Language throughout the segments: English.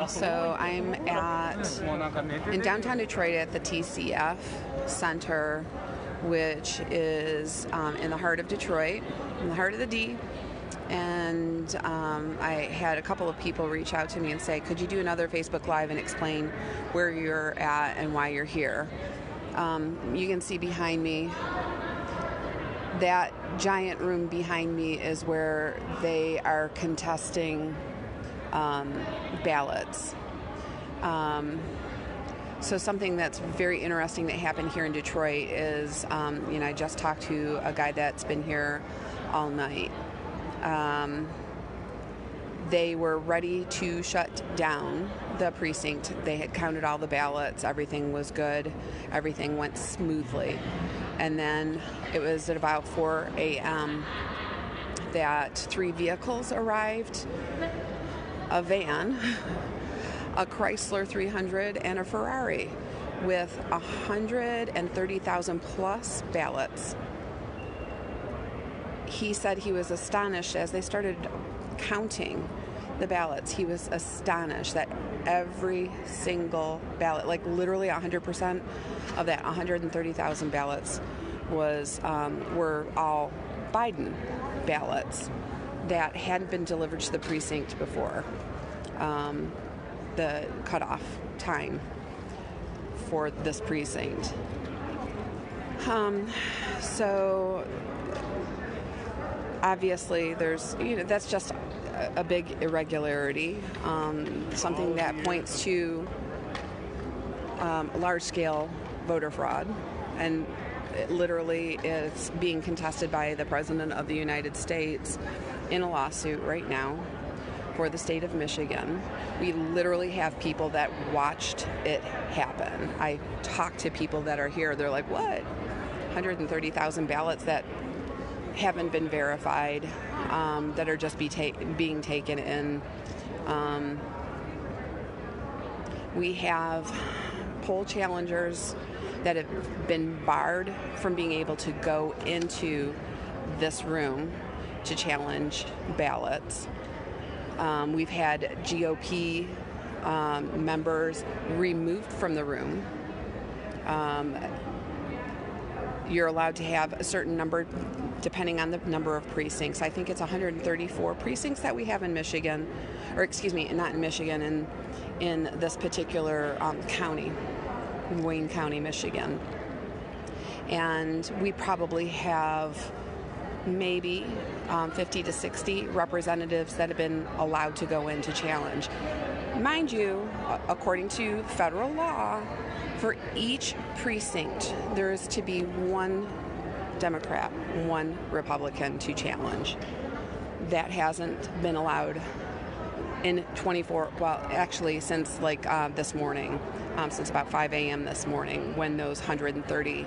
So I'm in downtown Detroit at the TCF Center, which is in the heart of Detroit, in the heart of the D. And I had a couple of people reach out to me and say, could you do another Facebook Live and explain where you're at and why you're here? You can see behind me, that giant room behind me is where they are contesting ballots. So something that's very interesting that happened here in Detroit is, I just talked to a guy that's been here all night. They were ready to shut down the precinct. They had counted all the ballots. Everything was good. Everything went smoothly. And then it was at about 4 a.m. that 3 vehicles arrived, a van, a Chrysler 300, and a Ferrari with 130,000 plus ballots. He said he was astonished as they started counting the ballots. He was astonished that every single ballot, like literally 100% of that 130,000 ballots were all Biden ballots that hadn't been delivered to the precinct before the cutoff time for this precinct. So obviously there's, that's just a big irregularity, something that points to large-scale voter fraud, and it literally is being contested by the President of the United States in a lawsuit right now for the state of Michigan. We literally have people that watched it happen. I talked to people that are here. They're like, what? 130,000 ballots that haven't been verified, that are just being taken in. We have poll challengers that have been barred from being able to go into this room to challenge ballots. We've had GOP members removed from the room. You're allowed to have a certain number depending on the number of precincts. I think it's 134 precincts that we have in Michigan, or excuse me, not in Michigan, in this particular county, Wayne County, Michigan. And we probably have maybe 50 to 60 representatives that have been allowed to go in to challenge. Mind you, according to federal law, for each precinct, there is to be one Democrat, one Republican to challenge. That hasn't been allowed in 24, well, actually since this morning, since about 5 a.m. this morning, when those 130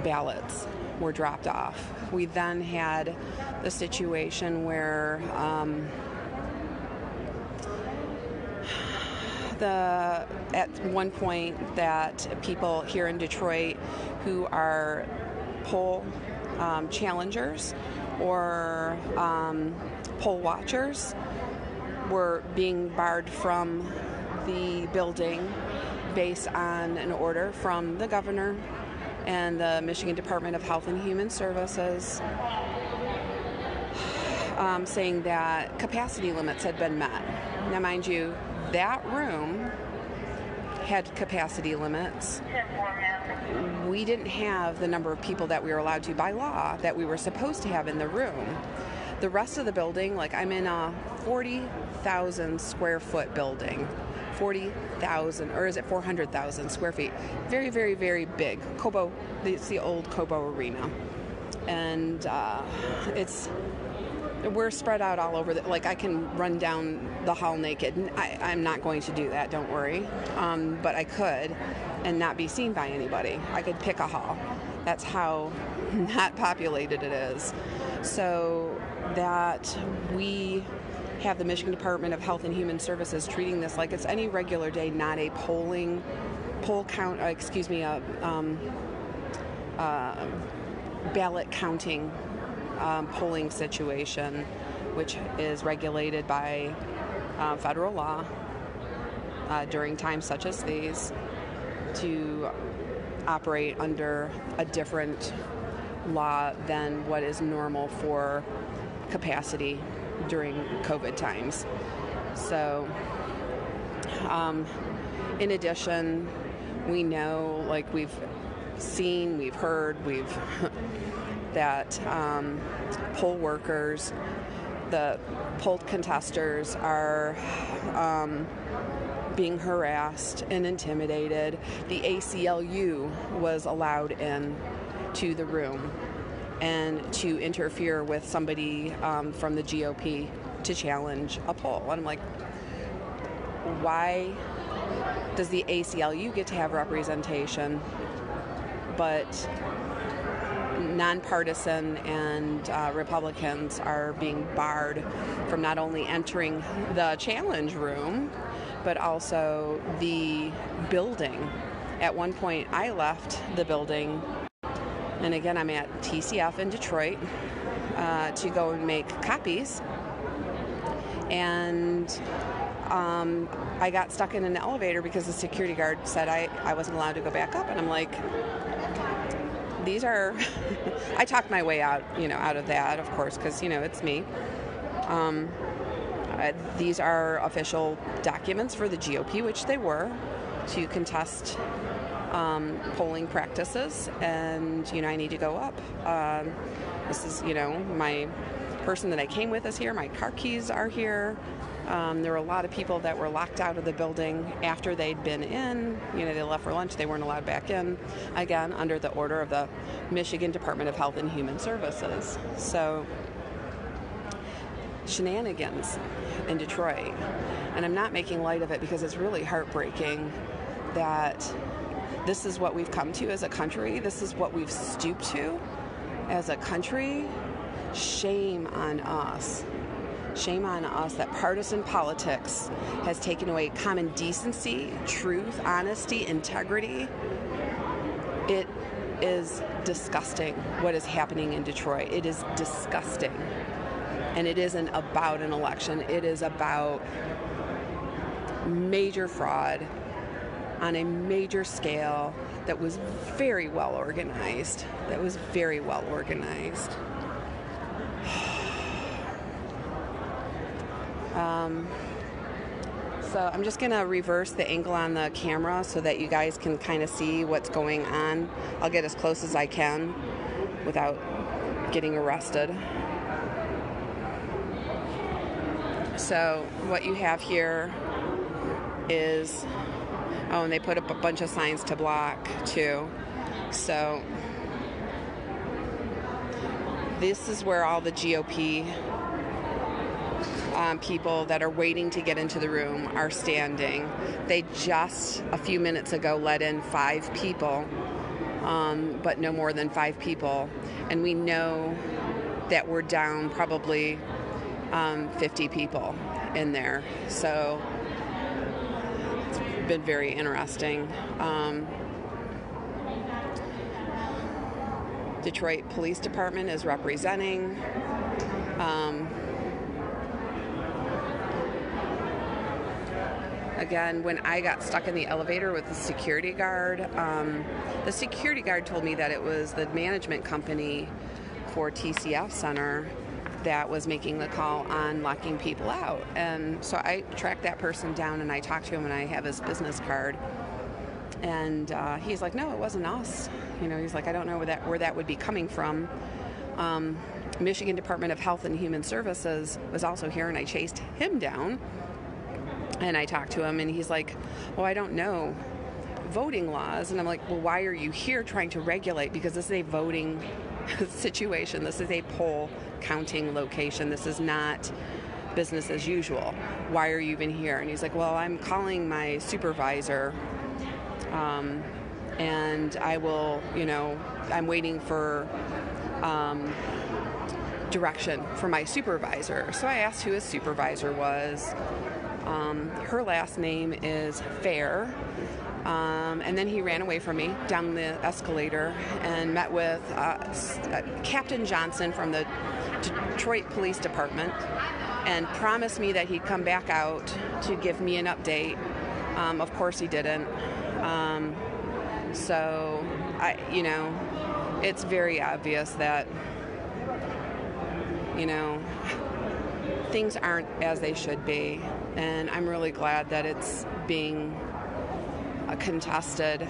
ballots were dropped off. We then had the situation where at one point that people here in Detroit who are poll challengers or poll watchers were being barred from the building based on an order from the governor and the Michigan Department of Health and Human Services, saying that capacity limits had been met. Now, mind you, that room had capacity limits. We didn't have the number of people that we were allowed to by law that we were supposed to have in the room. The rest of the building, I'm in a 40,000 square foot building. 40,000, or is it 400,000 square feet? Very, very, very big. Cobo, it's the old Cobo Arena. And we're spread out all over. I can run down the hall naked. I'm not going to do that, don't worry. But I could and not be seen by anybody. I could pick a hall. That's how not populated it is. So that we have the Michigan Department of Health and Human Services treating this like it's any regular day, not a ballot counting polling situation, which is regulated by federal law during times such as these to operate under a different law than what is normal for capacity during COVID times. So, in addition, we know, like we've seen, we've heard, that poll workers, the poll contesters are being harassed and intimidated. The ACLU was allowed in to the room and to interfere with somebody from the GOP to challenge a poll. And I'm like, why does the ACLU get to have representation, but nonpartisan and Republicans are being barred from not only entering the challenge room, but also the building? At one point, I left the building, and again, I'm at TCF in Detroit to go and make copies, and I got stuck in an elevator because the security guard said I wasn't allowed to go back up, and I'm like, these are I talked my way out of that, of course, because it's me. These are official documents for the GOP, which they were, to contest polling practices, and I need to go up. This is my person that I came with is here. My car keys are here. There were a lot of people that were locked out of the building after they'd been in. They left for lunch. They weren't allowed back in, again, under the order of the Michigan Department of Health and Human Services. So, shenanigans in Detroit. And I'm not making light of it because it's really heartbreaking that this is what we've come to as a country. This is what we've stooped to as a country. Shame on us. Shame on us that partisan politics has taken away common decency, truth, honesty, integrity. It is disgusting what is happening in Detroit. It is disgusting. And it isn't about an election. It is about major fraud on a major scale that was very well organized. So I'm just going to reverse the angle on the camera so that you guys can kind of see what's going on. I'll get as close as I can without getting arrested. So what you have here is, and they put up a bunch of signs to block too. So this is where all the GOP people that are waiting to get into the room are standing. They just a few minutes ago let in 5 people, but no more than 5 people. And we know that we're down probably 50 people in there. So it's been very interesting. Detroit Police Department is representing. Again, when I got stuck in the elevator with the security guard told me that it was the management company for TCF Center that was making the call on locking people out. And so I tracked that person down and I talked to him, and I have his business card. And he's like, no, it wasn't us. He's like, I don't know where that would be coming from. Michigan Department of Health and Human Services was also here, and I chased him down. And I talked to him, and he's like, well, I don't know voting laws. And I'm like, well, why are you here trying to regulate? Because this is a voting situation. This is a poll counting location. This is not business as usual. Why are you even here? And he's like, well, I'm calling my supervisor, and I will, I'm waiting for direction from my supervisor. So I asked who his supervisor was. Her last name is Fair. And then he ran away from me down the escalator and met with Captain Johnson from the Detroit Police Department. and promised me that he'd come back out to give me an update. Of course he didn't. So, it's very obvious that, things aren't as they should be. And I'm really glad that it's being contested.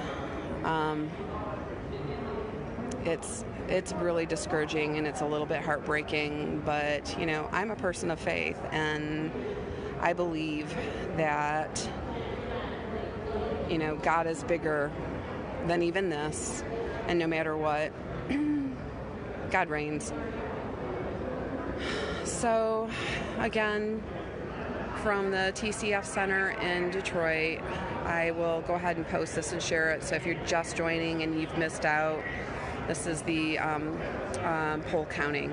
It's really discouraging and it's a little bit heartbreaking, but I'm a person of faith and I believe that God is bigger than even this, and no matter what, God reigns. So again, from the TCF Center in Detroit, I will go ahead and post this and share it. So if you're just joining and you've missed out, this is the poll counting.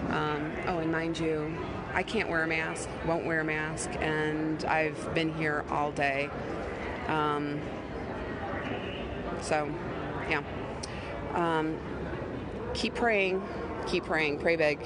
And mind you, I can't wear a mask, won't wear a mask, and I've been here all day. So, yeah. Keep praying, pray big.